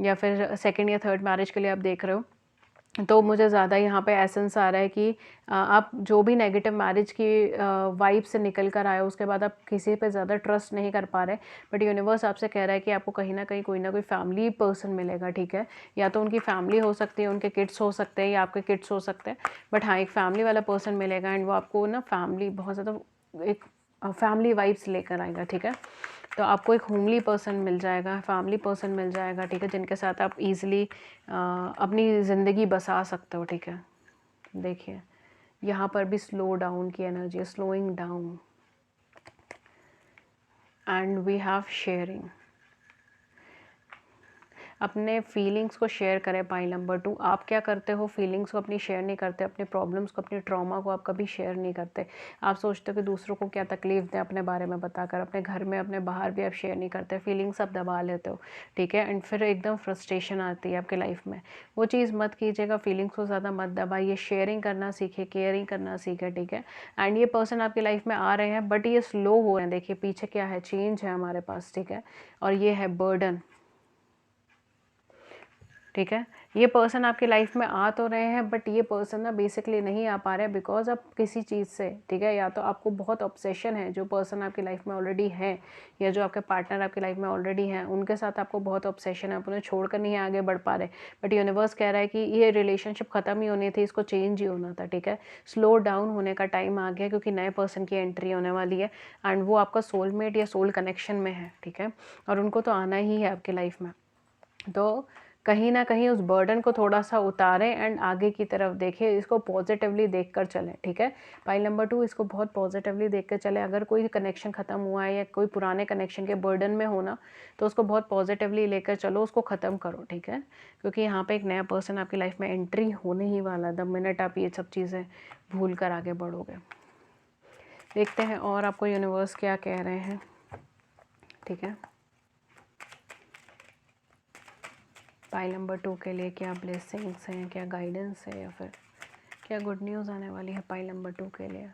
या फिर सेकेंड या थर्ड मैरिज के लिए आप देख रहे हो, तो मुझे ज़्यादा यहाँ पे एसेंस आ रहा है कि आप जो भी नेगेटिव मैरिज की वाइब से निकल कर आए हो, उसके बाद आप किसी पे ज़्यादा ट्रस्ट नहीं कर पा रहे। बट यूनिवर्स आपसे कह रहा है कि आपको कहीं ना कहीं कोई ना कोई फैमिली पर्सन मिलेगा, ठीक है। या तो उनकी फैमिली हो सकती है, उनके किड्स हो सकते हैं, या आपके किड्स हो सकते हैं, बट हाँ, एक फैमिली वाला पर्सन मिलेगा। एंड वो आपको ना फैमिली बहुत ज़्यादा एक फैमिली वाइब्स लेकर आएगा, ठीक है। तो आपको एक होमली पर्सन मिल जाएगा, फैमिली पर्सन मिल जाएगा, ठीक है, जिनके साथ आप इजीली अपनी ज़िंदगी बसा सकते हो, ठीक है। देखिए, यहाँ पर भी स्लो डाउन की एनर्जी है, slowing down, and we have sharing. अपने फीलिंग्स को शेयर करें। पाइल नंबर 2, आप क्या करते हो, फीलिंग्स को अपनी शेयर नहीं करते, अपने प्रॉब्लम्स को, अपने ट्रॉमा को आप कभी शेयर नहीं करते। आप सोचते हो कि दूसरों को क्या तकलीफ दें अपने बारे में बताकर, अपने घर में, अपने बाहर भी आप शेयर नहीं करते, फीलिंग्स आप दबा लेते हो, ठीक है। एंड फिर एकदम फ्रस्ट्रेशन आती है आपके लाइफ में। वो चीज़ मत कीजिएगा, फीलिंग्स को ज़्यादा मत दबाइए, शेयरिंग करना सीखे, केयरिंग करना सीखे, ठीक है। एंड ये पर्सन आपकी लाइफ में आ रहे हैं बट ये स्लो हो रहे हैं। देखिए पीछे क्या है, चेंज है हमारे पास, ठीक है, और ये है बर्डन, ठीक है। ये पर्सन आपकी लाइफ में आ तो रहे हैं बट ये पर्सन ना बेसिकली नहीं आ पा रहे हैं बिकॉज आप किसी चीज़ से, ठीक है, या तो आपको बहुत ऑब्सेशन है, जो पर्सन आपकी लाइफ में ऑलरेडी है, या जो आपके पार्टनर आपकी लाइफ में ऑलरेडी हैं, उनके साथ आपको बहुत ऑब्सेशन है, आप उन्हें छोड़कर नहीं आगे बढ़ पा रहे। बट यूनिवर्स कह रहा है कि ये रिलेशनशिप ख़त्म ही होनी थी, इसको चेंज ही होना था, ठीक है। स्लो डाउन होने का टाइम आ गया क्योंकि नए पर्सन की एंट्री होने वाली है एंड वो आपका सोलमेट या सोल कनेक्शन में है, ठीक है, और उनको तो आना ही है आपकी लाइफ में। तो कहीं ना कहीं उस बर्डन को थोड़ा सा उतारें एंड आगे की तरफ देखें, इसको पॉजिटिवली देखकर चलें, ठीक है। पाइल नंबर 2, इसको बहुत पॉजिटिवली देख कर चलें। अगर कोई कनेक्शन ख़त्म हुआ है या कोई पुराने कनेक्शन के बर्डन में होना, तो उसको बहुत पॉजिटिवली लेकर चलो, उसको ख़त्म करो, ठीक है, क्योंकि यहाँ पे एक नया पर्सन आपकी लाइफ में एंट्री होने ही वाला। 10 मिनट आप ये सब चीज़ें भूल कर आगे बढ़ोगे। देखते हैं और आपको यूनिवर्स क्या कह रहे हैं, ठीक है। पाइल नंबर 2 के लिए क्या ब्लेसिंग्स हैं, क्या गाइडेंस है, या फिर क्या गुड न्यूज़ आने वाली है पाइल नंबर 2 के लिए।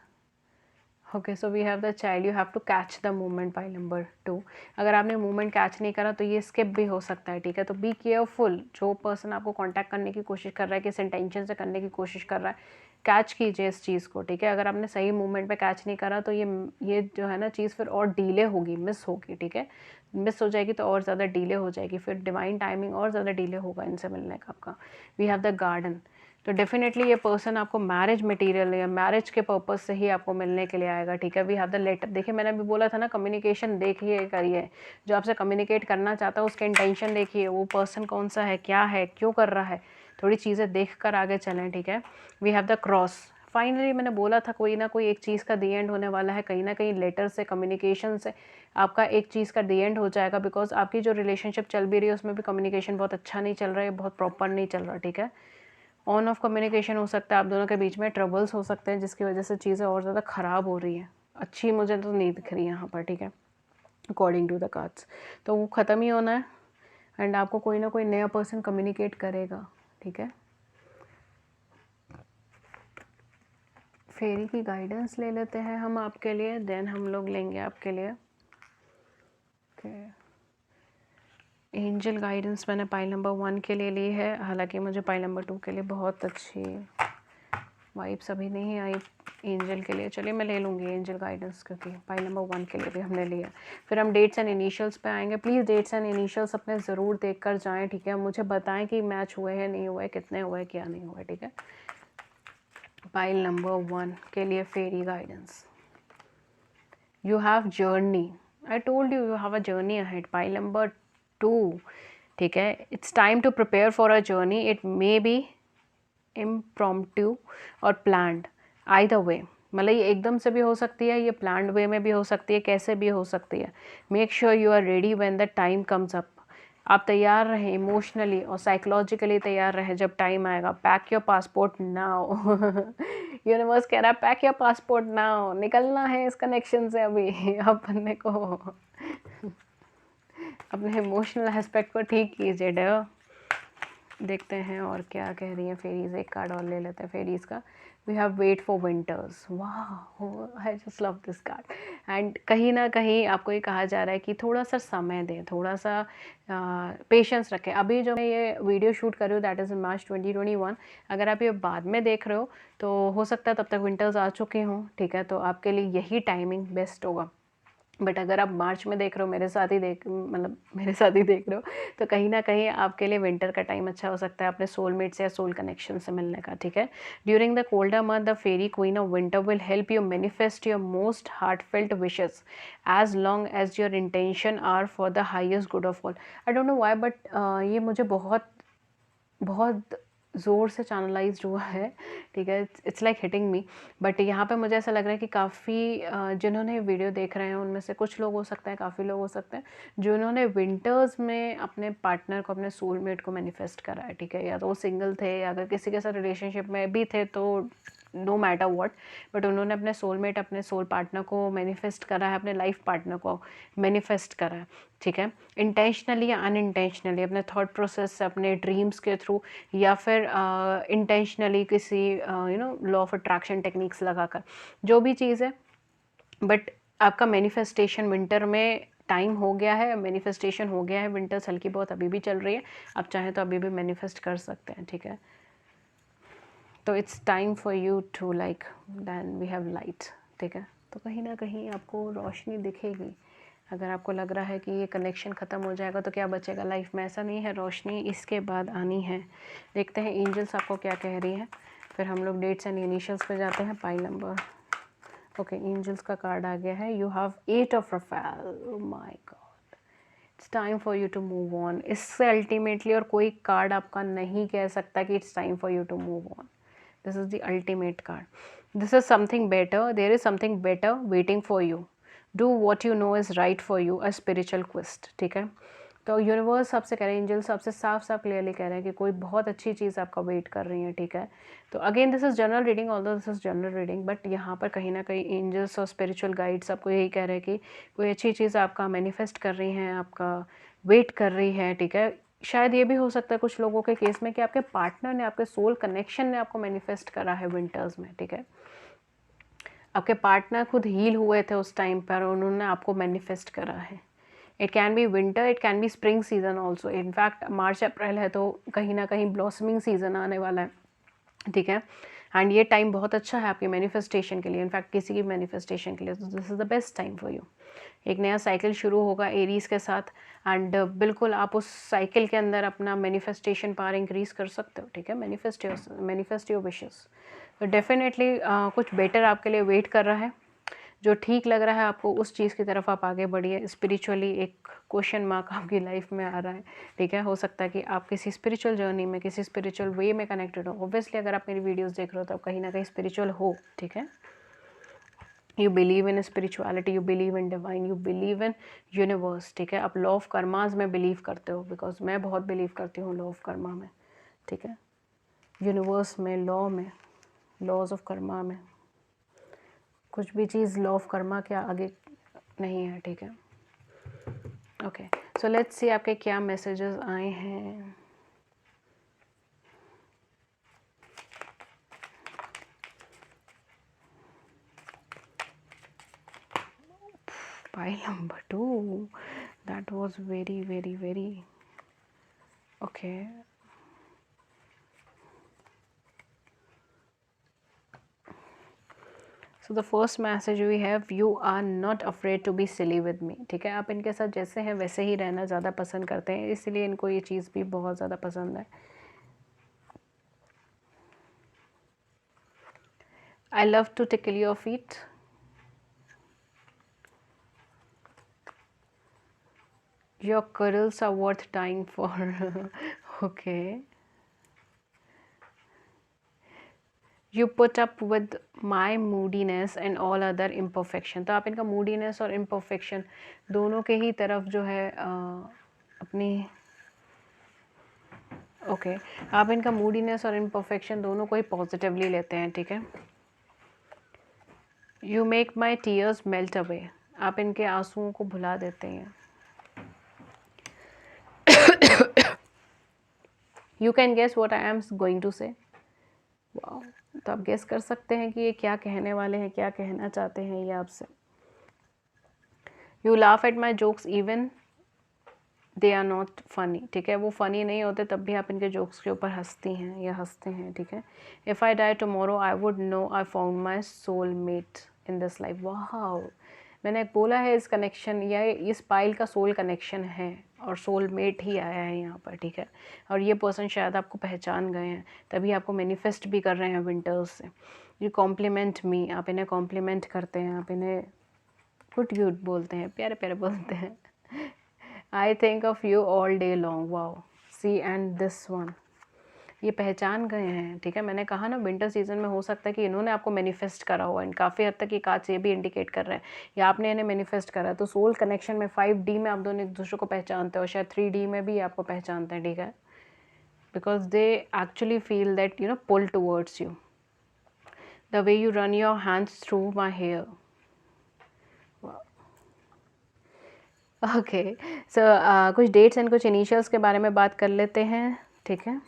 Okay, so we have the child, you have to catch the moment, pile number 2। अगर आपने मोमेंट कैच नहीं करा तो ये स्किप भी हो सकता है, ठीक है। तो बी केयरफुल, जो पर्सन आपको कांटेक्ट करने की कोशिश कर रहा है, किस इंटेंशन से करने की कोशिश कर रहा है, कैच कीजिए इस चीज़ को, ठीक है। अगर आपने सही मोमेंट पे कैच नहीं करा तो ये जो है ना चीज़ फिर और डिले होगी, मिस होगी, ठीक है। मिस हो जाएगी तो और ज़्यादा डिले हो जाएगी, फिर डिवाइन टाइमिंग और ज़्यादा डिले होगा इनसे मिलने का आपका। वी हैव द गार्डन, तो डेफिनेटली ये पर्सन आपको मैरिज मटेरियल या मैरिज के पर्पस से ही आपको मिलने के लिए आएगा, ठीक है। वी हैव द लेटर, देखिए मैंने अभी बोला था ना, कम्युनिकेशन देखिए करिए, जो आपसे कम्युनिकेट करना चाहता है उसके इंटेंशन देखिए, वो पर्सन कौन सा है, क्या है, क्यों कर रहा है, थोड़ी चीज़ें देख कर आगे चलें, ठीक है। We have the cross, finally मैंने बोला था कोई ना कोई एक चीज़ का दी एंड होने वाला है, कहीं ना कहीं लेटर से, कम्युनिकेशन से आपका एक चीज़ का दी एंड हो जाएगा, बिकॉज आपकी जो रिलेशनशिप चल भी रही है उसमें भी कम्युनिकेशन बहुत अच्छा नहीं चल रहा है, बहुत प्रॉपर नहीं चल रहा, ठीक है। ऑन ऑफ कम्युनिकेशन हो सकता है, आप दोनों के बीच में ट्रबल्स हो सकते हैं जिसकी वजह से चीज़ें और ज़्यादा ख़राब हो रही हैं, अच्छी मुझे तो नहीं दिख रही यहाँ पर, ठीक है, अकॉर्डिंग टू द कार्ड्स। तो वो ख़त्म ही होना है एंड आपको कोई ना कोई नया पर्सन कम्युनिकेट करेगा, ठीक है। फेरी की गाइडेंस ले लेते हैं हम आपके लिए, देन हम लोग लेंगे आपके लिए एंजल गाइडेंस। मैंने पाइल नंबर 1 के लिए ली है, हालांकि मुझे पाइल नंबर 2 के लिए बहुत अच्छी वाइब्स अभी नहीं आई एंजल के लिए। चलिए मैं ले लूँगी एंजल गाइडेंस, क्योंकि पाइल नंबर 1 के लिए भी हमने लिया। फिर हम डेट्स एंड इनिशियल्स पे आएंगे। प्लीज़ डेट्स एंड इनिशियल्स अपने ज़रूर देख कर जाएँ, ठीक है। मुझे बताएं कि मैच हुए हैं, नहीं हुए, कितने हुए, क्या नहीं हुए, ठीक है। पाइल नंबर 1 के लिए fairy guidance, you have journey, I told you, you have a journey ahead. Pile number 2, ठीक है, it's time to prepare for a journey, it may be impromptu और प्लान्ड, आइदर वे, मतलब ये एकदम से भी हो सकती है, ये प्लान्ड वे में भी हो सकती है, कैसे भी हो सकती है। Make sure you are ready when the time comes up, आप तैयार रहें, इमोशनली और साइकोलॉजिकली तैयार रहें जब टाइम आएगा। Pack your passport now, universe कह रहा है पैक योर पासपोर्ट नाउ, निकलना है इस कनेक्शन से अभी अपने को अपने इमोशनल एस्पेक्ट को ठीक कीजिए डेयर। देखते हैं और क्या कह रही हैं फेरीज, एक कार्ड और ले लेते हैं फेरीज का। We have wait for winters, वाह, I just love this card. And कहीं ना कहीं आपको ये कहा जा रहा है कि थोड़ा सा समय दें, थोड़ा सा पेशेंस रखें। अभी जो मैं ये वीडियो शूट कर रही हूँ दैट इज़ इन मार्च 2021, अगर आप ये बाद में देख रहे हो तो हो सकता है तब तक विंटर्स आ चुके हों, ठीक है। तो आपके लिए यही टाइमिंग बेस्ट होगा। बट अगर आप मार्च में देख रहे हो, मेरे साथ ही देख रहे हो, तो कहीं ना कहीं आपके लिए विंटर का टाइम अच्छा हो सकता है अपने सोलमेट से या सोल कनेक्शन से मिलने का, ठीक है। During the colder month the fairy queen of winter will help you manifest your most heartfelt wishes as long as your intention are for the highest good of all. I don't know why, but ये मुझे बहुत बहुत ज़ोर से चैनलाइज हुआ है, ठीक है। It's like hitting me. But यहाँ पे मुझे ऐसा लग रहा है कि काफ़ी जिन्होंने वीडियो देख रहे हैं उनमें से कुछ लोग हो सकते हैं, काफ़ी लोग हो सकते हैं जिन्होंने विंटर्स में अपने पार्टनर को, अपने सोलमेट को मैनिफेस्ट करा है, ठीक है। या तो वो सिंगल थे, या अगर किसी के साथ रिलेशनशिप में भी थे तो नो मैटर व्हाट, बट उन्होंने अपने सोलमेट, अपने सोल पार्टनर को मैनिफेस्ट करा है, अपने लाइफ पार्टनर को मैनिफेस्ट करा है, ठीक है। इंटेंशनली या अनइंटेंशनली, अपने थॉट प्रोसेस से, अपने ड्रीम्स के थ्रू, या फिर इंटेंशनली किसी लॉ ऑफ अट्रैक्शन टेक्निक्स लगाकर, जो भी चीज़ है। बट आपका मैनिफेस्टेशन विंटर में टाइम हो गया है, मैनिफेस्टेशन हो गया है। विंटर्स हल्की बहुत अभी भी चल रही है, आप चाहें तो अभी भी मैनिफेस्ट कर सकते हैं, ठीक है। तो it's time for you to like then we have light, ठीक है। तो कहीं ना कहीं आपको रोशनी दिखेगी। अगर आपको लग रहा है कि ये कनेक्शन ख़त्म हो जाएगा तो क्या बचेगा लाइफ में, ऐसा नहीं है, रोशनी इसके बाद आनी है। देखते हैं एंजल्स आपको क्या कह रही हैं, फिर हम लोग डेट्स एंड इनिशियल्स पे जाते हैं। पाइल नंबर, ओके, एंजल्स का कार्ड आ गया है, you have 8 of Raphael, my god, it's time for you to move on. इससे अल्टीमेटली और कोई कार्ड आपका नहीं कह सकता कि it's time for you to move on. This is the ultimate card. This is something better, there is something better waiting for you, do what you know is right for you, a spiritual quest, ठीक है। तो यूनिवर्स आपसे कह रहे हैं, एंजल्स आपसे साफ साफ क्लियरली कह रहे हैं कि कोई बहुत अच्छी चीज़ आपका वेट कर रही है, ठीक है। तो again this is general reading, although this is general reading, but यहाँ पर कहीं ना कहीं एंजल्स और स्पिरिचुअल गाइड्स आपको यही कह रहे हैं कि कोई अच्छी चीज़ आपका मैनिफेस्ट कर रही हैं, आपका वेट कर रही है, ठीक है। शायद ये भी हो सकता है कुछ लोगों के केस में कि आपके पार्टनर ने, आपके सोल कनेक्शन ने आपको मैनिफेस्ट करा है विंटर्स में, ठीक है। आपके पार्टनर खुद हील हुए थे उस टाइम पर, उन्होंने आपको मैनिफेस्ट करा है। It can be winter, it can be spring season also. In fact March April है तो कहीं ना कहीं ब्लॉसमिंग सीजन आने वाला है, ठीक है। एंड ये टाइम बहुत अच्छा है आपके मैनिफेस्टेशन के लिए, इनफैक्ट किसी की मैनिफेस्टेशन के लिए, तो this is the best time for you. एक नया साइकिल शुरू होगा एरीज़ के साथ, एंड बिल्कुल आप उस साइकिल के अंदर अपना मैनिफेस्टेशन पावर इंक्रीज़ कर सकते हो, ठीक है। Manifest your wishes. तो डेफिनेटली कुछ बेटर आपके लिए वेट कर रहा है। जो ठीक लग रहा है आपको उस चीज़ की तरफ आप आगे बढ़िए। स्पिरिचुअली एक क्वेश्चन मार्क आपकी लाइफ में आ रहा है, ठीक है। हो सकता है कि आप किसी स्पिरिचुअल जर्नी में, किसी स्पिरिचुअल वे में कनेक्टेड हो। ऑब्वियसली अगर आप मेरी वीडियोस देख रहे हो तो आप कहीं ना कहीं स्पिरिचुअल हो, ठीक है। You believe in spirituality, you believe in divine, you believe in universe, ठीक है। आप लॉ ऑफ कर्माज में बिलीव करते हो, बिकॉज मैं बहुत बिलीव करती हूँ लॉ ऑफ कर्मा में, ठीक है। यूनिवर्स में, लॉ में, लॉज ऑफ कर्मा में, कुछ भी चीज़ लॉ ऑफ कर्मा के आगे नहीं है, ठीक है। ओके, सो लेट्स सी आपके क्या मैसेजेस आए हैं। Pile number 2, that was very very very okay. So the first message we have, you are not afraid to be silly with me, ठीक है। आप इनके साथ जैसे हैं वैसे ही रहना ज़्यादा पसंद करते हैं, इसलिए इनको ये चीज़ भी बहुत ज़्यादा पसंद है। I love to tickle your feet. Your cuddles are worth dying for. Okay. You put up with my moodiness and all other imperfection. तो आप इनका moodiness और imperfection दोनों के ही तरफ जो है अपनी ओके आप इनका moodiness और imperfection दोनों को ही पॉजिटिवली लेते हैं, ठीक है। You make my tears melt away. आप इनके आंसुओं को भुला देते हैं। You can guess what I am going to say. वाह, तो आप गेस कर सकते हैं कि ये क्या कहने वाले हैं, क्या कहना चाहते हैं ये आपसे। You laugh at my jokes even they are not funny, ठीक है। वो फ़नी नहीं होते तब भी आप इनके जोक्स के ऊपर हंसती हैं या हंसते हैं, ठीक है। If I die tomorrow I would know I found my soul mate in this life. वाह, मैंने बोला है इस कनेक्शन या इस पाइल का सोल कनेक्शन है और सोल मेट ही आया है यहाँ पर, ठीक है। और ये पर्सन शायद आपको पहचान गए हैं, तभी आपको मैनिफेस्ट भी कर रहे हैं विंटर्स से। यू कॉम्प्लीमेंट मी, आप इन्हें कॉम्प्लीमेंट करते हैं, आप इन्हें क्यूट बोलते हैं, प्यारे प्यारे बोलते हैं। I think of you all day long. Wow, see and this one, ये पहचान गए हैं, ठीक है। मैंने कहा ना विंटर सीजन में हो सकता है कि इन्होंने आपको मैनिफेस्ट करा हुआ है। काफ़ी हद तक ये कार्ड्स ये भी इंडिकेट कर रहे हैं या आपने इन्हें मैनिफेस्ट करा है। तो सोल कनेक्शन में 5D में आप दोनों एक दूसरे को पहचानते हो, शायद 3D में भी आपको पहचानते हैं, ठीक है। Because they actually feel that you know pull towards you, the way you run your hands through my hair. Okay, so कुछ डेट्स एंड कुछ इनिशियल्स के बारे में बात कर लेते हैं, ठीक है।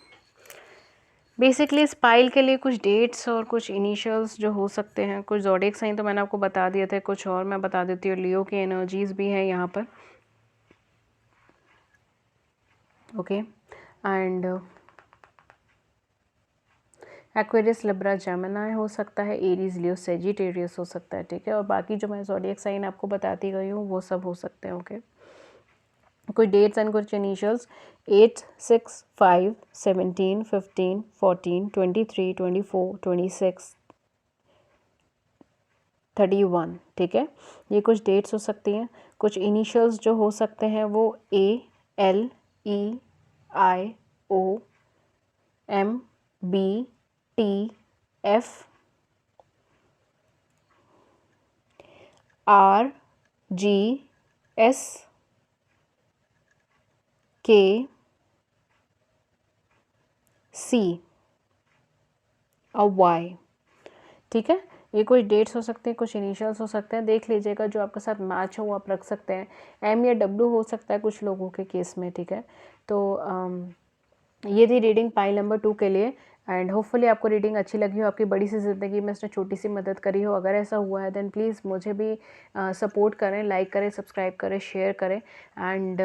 बेसिकली इस पाइल के लिए कुछ डेट्स और कुछ इनिशियल्स जो हो सकते हैं, कुछ ज़ोडिएक साइन तो मैंने आपको बता दिए थे, कुछ और मैं बता देती हूँ। लियो की एनर्जीज भी हैं यहाँ पर, okay. And Aquarius, Libra, Gemini हो सकता है, एरीज, लियो, सेजिटेरियस हो सकता है, ठीक है। और बाकी जो मैं ज़ोडिएक साइन आपको बताती गई हूँ वो सब हो सकते हैं, ओके। कुछ डेट्स एंड कुछ इनिशियल्स, 8, 6, 5, 17, 15, 14, 23, 24, 26, 31, ठीक है। ये कुछ डेट्स हो सकती हैं। कुछ इनिशियल्स जो हो सकते हैं वो AL, EI, O, M, B, T, F, R, G, S, K, C और Y, ठीक है। ये कुछ डेट्स हो सकते हैं, कुछ इनिशियल्स हो सकते हैं। देख लीजिएगा जो आपके साथ मैच हो वो आप रख सकते हैं। M या W हो सकता है कुछ लोगों के केस में, ठीक है। तो ये थी रीडिंग पाइल नंबर 2 के लिए। एंड होपफुली आपको रीडिंग अच्छी लगी हो, आपकी बड़ी सी ज़िंदगी में उसने छोटी सी मदद करी हो। अगर ऐसा हुआ है देन प्लीज़ मुझे भी सपोर्ट करें, लाइक करें, सब्सक्राइब करें, शेयर करें एंड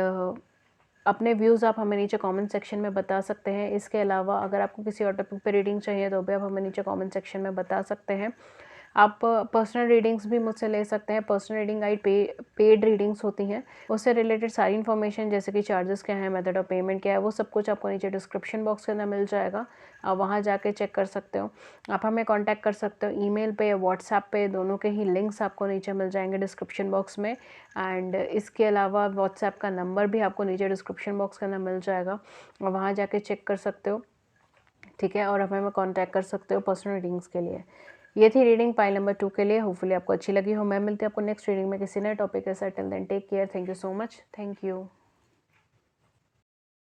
अपने व्यूज़ आप हमें नीचे कमेंट सेक्शन में बता सकते हैं। इसके अलावा अगर आपको किसी और टॉपिक पे रीडिंग चाहिए तो भी आप हमें नीचे कमेंट सेक्शन में बता सकते हैं। आप पर्सनल रीडिंग्स भी मुझसे ले सकते हैं। Personal reading guide paid readings होती हैं, उससे रिलेटेड सारी इन्फॉर्मेशन जैसे कि चार्जेस क्या हैं, मेथड ऑफ पेमेंट क्या है, वो सब कुछ आपको नीचे डिस्क्रिप्शन बॉक्स के अंदर मिल जाएगा। आप वहाँ जाके चेक कर सकते हो। आप हमें कांटेक्ट कर सकते हो ईमेल पे या व्हाट्सएप पे, दोनों के ही लिंक्स आपको नीचे मिल जाएंगे डिस्क्रिप्शन बॉक्स में। एंड इसके अलावा व्हाट्सएप का नंबर भी आपको नीचे डिस्क्रिप्शन बॉक्स के अंदर मिल जाएगा, और वहाँ जाके चेक कर सकते हो, ठीक है। और हमें कांटेक्ट कर सकते हो पर्सनल रीडिंग्स के लिए। ये थी रीडिंग पाइल नंबर 2 के लिए। होपफुली आपको अच्छी लगी हो। मैं मिलती हूँ आपको नेक्स्ट रीडिंग में किसी नए टॉपिक के साथ। Till then take care. Thank you so much. Thank you.